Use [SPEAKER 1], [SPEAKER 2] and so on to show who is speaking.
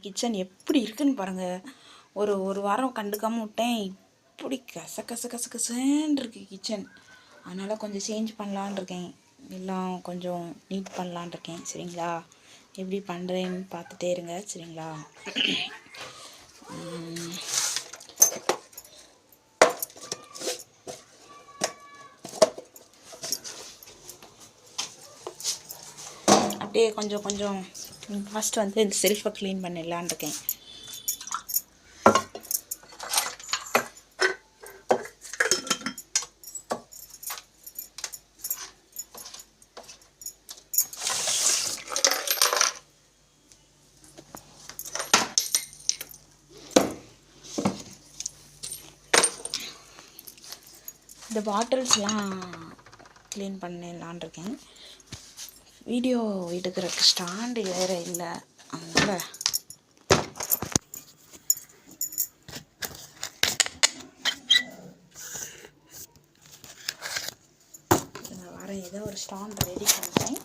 [SPEAKER 1] Kitchen எப்படி இருக்குன்னு பாருங்கள். ஒரு வாரம் கண்டுக்காமல் விட்டேன். இப்படி கசன்னு இருக்கு கிச்சன். அதனால் கொஞ்சம் சேஞ்ச் பண்ணலான் இருக்கேன். எல்லாம் கொஞ்சம் நீட் பண்ணலான் இருக்கேன். சரிங்களா? எப்படி பண்ணுறேன்னு பார்த்துட்டே இருங்க. சரிங்களா? அப்படியே கொஞ்சம் ஃபஸ்ட்டு வந்து இந்த செல்ஃபை க்ளீன் பண்ணிடலான் இருக்கேன். இந்த பாட்டில்ஸ்லாம் க்ளீன் பண்ணிடலான் இருக்கேன். வீடியோ எடுக்கிறதுக்கு ஸ்டாண்டு வேறு இல்லை. அதனால் நான் வரேன், ஏதோ ஒரு ஸ்டாண்ட் ரெடி பண்ணுறேன்.